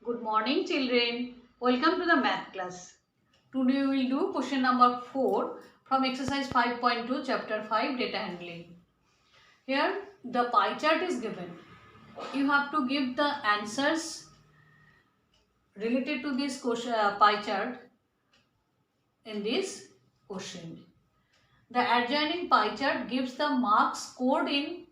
Good morning children. Welcome to the math class. Today we will do question number 4 from exercise 5.2 chapter 5 data handling. Here the pie chart is given. You have to give the answers related to this question, pie chart in this question. The adjoining pie chart gives the marks scored in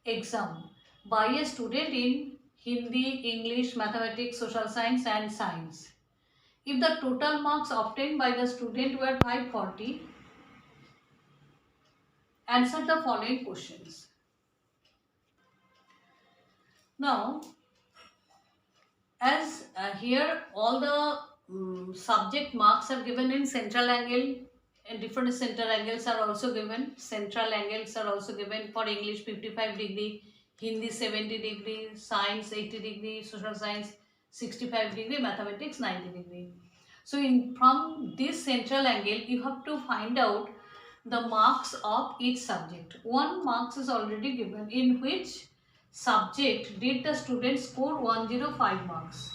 exam by a student in Hindi, English, Mathematics, Social Science and Science. If the total marks obtained by the student were 540, answer the following questions. Now, as here all the subject marks are given in central angle, and different central angles are also given. Central angles are also given for English 55 degree, Hindi 70 degree, Science 80 degree, Social Science 65 degree, Mathematics 90 degree. So from this central angle, you have to find out the marks of each subject. One marks is already given. In which subject did the student score 105 marks?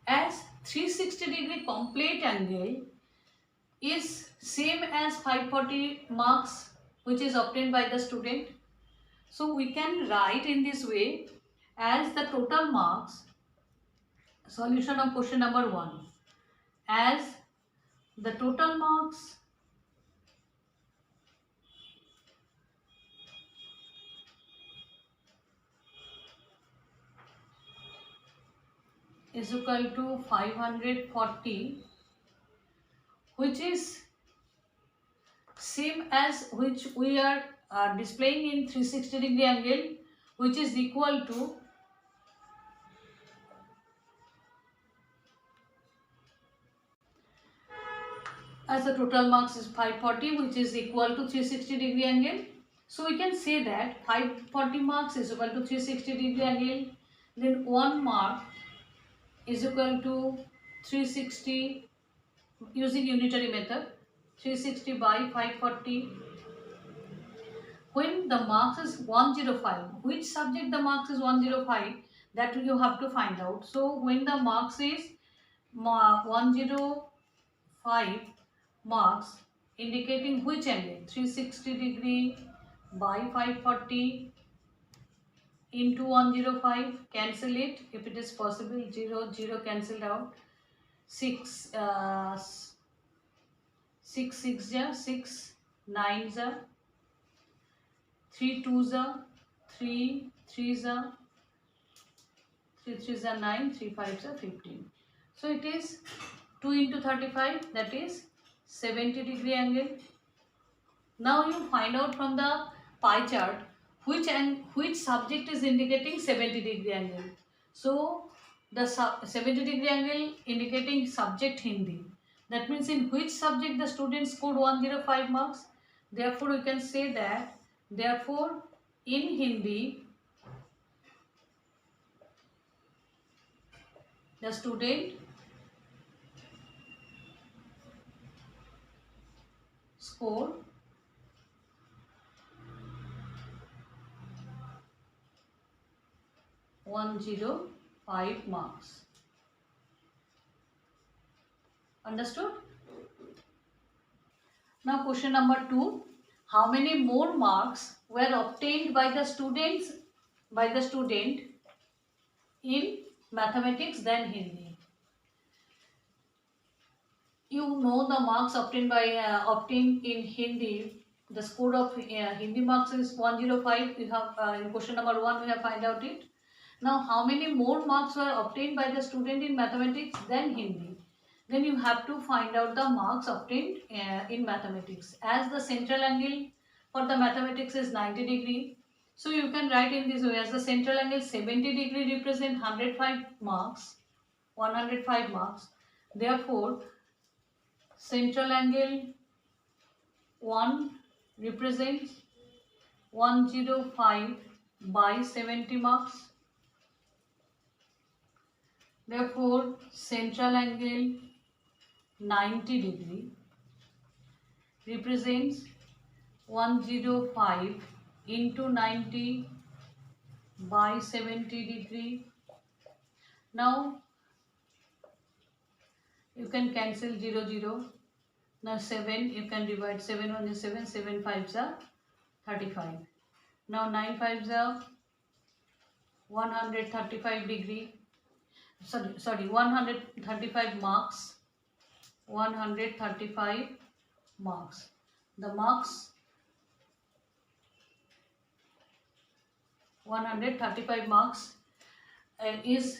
As 360 degree complete angle is same as 540 marks which is obtained by the student. So we can write in this way as the total marks, solution of question number 1, as the total marks is equal to 540, which is same as which we are displaying in 360 degree angle, which is equal to as the total marks is 540, which is equal to 360 degree angle. So we can say that 540 marks is equal to 360 degree angle. Then 1 mark is equal to 360 using unitary method. 360 by 540. When the marks is 105, which subject the marks is 105, that you have to find out. So when the marks is 105 marks, indicating which angle, 360 degree by 540 into 105, cancel it if it is possible. 0 0 cancelled out. 6 6 6 ja 6 9 ja 3 2 ja 3 3 ja 3 3 ja 9, 3 5 ja 15. So it is 2 into 35, that is 70 degree angle. Now you find out from the pie chart which subject is indicating 70 degree angle. So the 70 degree angle indicating subject Hindi. That means in which subject the student scored 105 marks. Therefore we can say that therefore in Hindi the student scored 105 marks. Understood? Now question number 2. How many more marks were obtained by the student in mathematics than Hindi? You know the marks obtained in Hindi. The score of Hindi marks is 105. We have in question number 1 we have find out it. Now how many more marks were obtained by the student in mathematics than Hindi? Then you have to find out the marks obtained in mathematics. As the central angle for the mathematics is 90 degree. So you can write in this way, as the central angle 70 degree represent 105 marks. 105 marks. Therefore, central angle 1 represents 105 by 70 marks. Therefore, central angle 90 degree represents 105 into 90 by 70 degree. Now you can cancel 0 0. Now 7, you can divide 7 1 is 7, 7 5s are 35. Now 9 5s are 135 degree. Sorry, 135 marks. 135 marks. The marks 135 marks is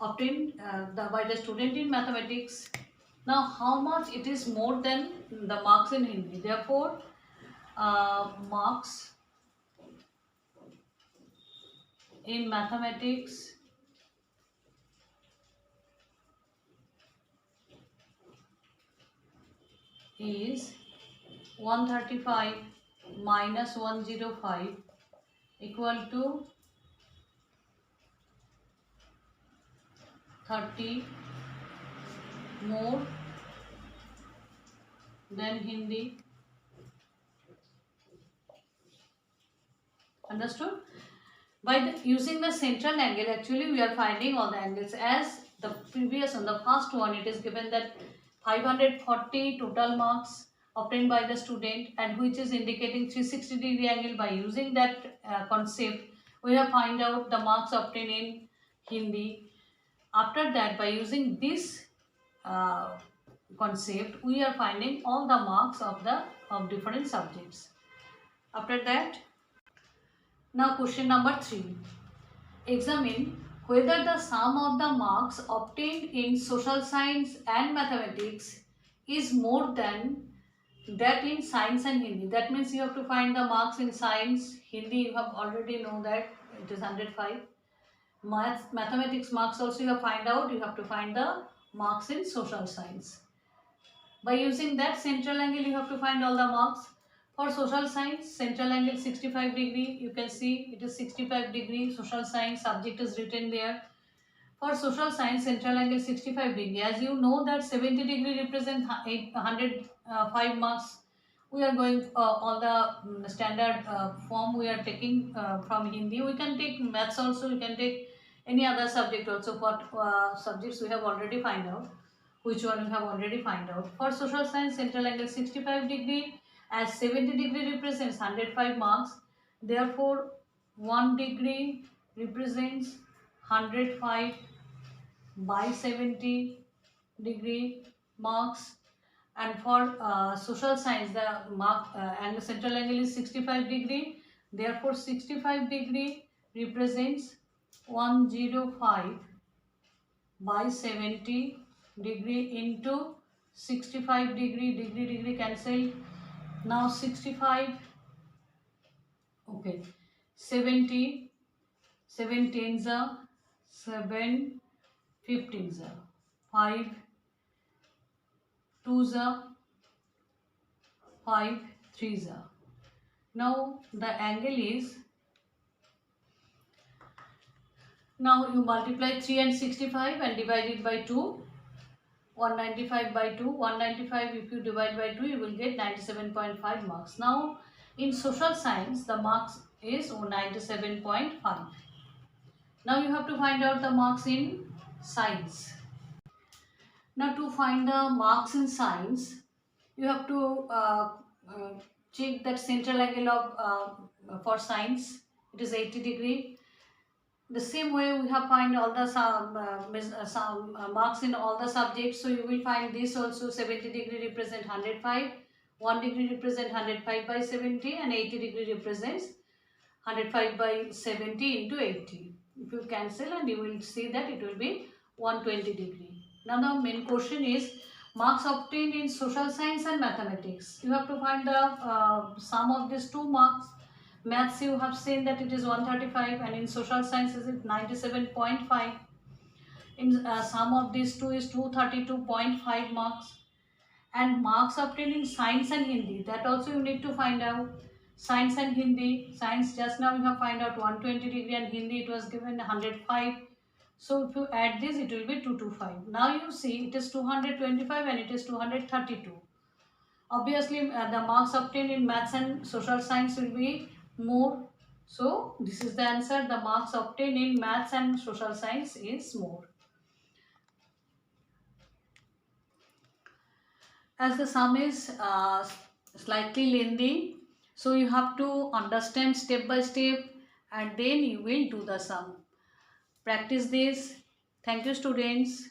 obtained by the student in mathematics. Now how much it is more than the marks in Hindi? Therefore marks in mathematics is 135 minus 105 equal to 30 more than Hindi. Understood? By using the central angle, actually we are finding all the angles. As the previous on the first one, it is given that 540 total marks obtained by the student, and which is indicating 360 degree angle. By using that concept, we have find out the marks obtained in Hindi. After that, by using this concept, we are finding all the marks of different subjects. After that, now question number 3. Examine whether the sum of the marks obtained in social science and mathematics is more than that in science and Hindi. That means you have to find the marks in science. Hindi you have already know that it is 105. Mathematics marks also you have find out. You have to find the marks in social science. By using that central angle, you have to find all the marks. For social science, central angle 65 degree. You can see it is 65 degree. Social science subject is written there. For social science, central angle 65 degree. As you know that 70 degree represent 105 marks. We are going on the standard form we are taking from Hindi. We can take maths also. We can take any other subject also. For subjects we have already find out. Which one we have already find out. For social science, central angle 65 degree, as 70 degree represents 105 marks. Therefore 1 degree represents 105 by 70 degree marks. And for social science, the mark and the central angle is 65 degree. Therefore 65 degree represents 105 by 70 degree into 65 degree cancel. Now 65, okay, 70, 7 tens are 7 15s are 5 2s are 5 3s are. Now the angle is, now you multiply 3 and 65 and divide it by 2. 195 by 2. 195 if you divide by 2, you will get 97.5 marks. Now in social science, the marks is 97.5. Now you have to find out the marks in science. Now to find the marks in science, you have to check that central angle of for science, it is 80 degree. The same way we have find all the marks in all the subjects. So you will find this also. 70 degree represent 105, 1 degree represent 105 by 70, and 80 degree represents 105 by 70 into 80. If you cancel, and you will see that it will be 120 degree. Now the main question is marks obtained in social science and mathematics. You have to find the sum of these two marks. Maths you have seen that it is 135, and in social science is it 97.5. In sum of these two is 232.5 marks. And marks obtained in science and Hindi, that also you need to find out. Science and Hindi, science just now you have find out 120 degree, and Hindi it was given 105. So if you add this, it will be 225. Now you see it is 225 and it is 232. Obviously the marks obtained in maths and social science will be more So this is the answer. The marks obtained in maths and social science is more. As the sum is slightly lengthy, so you have to understand step by step and then you will do the sum. Practice this. Thank you, students.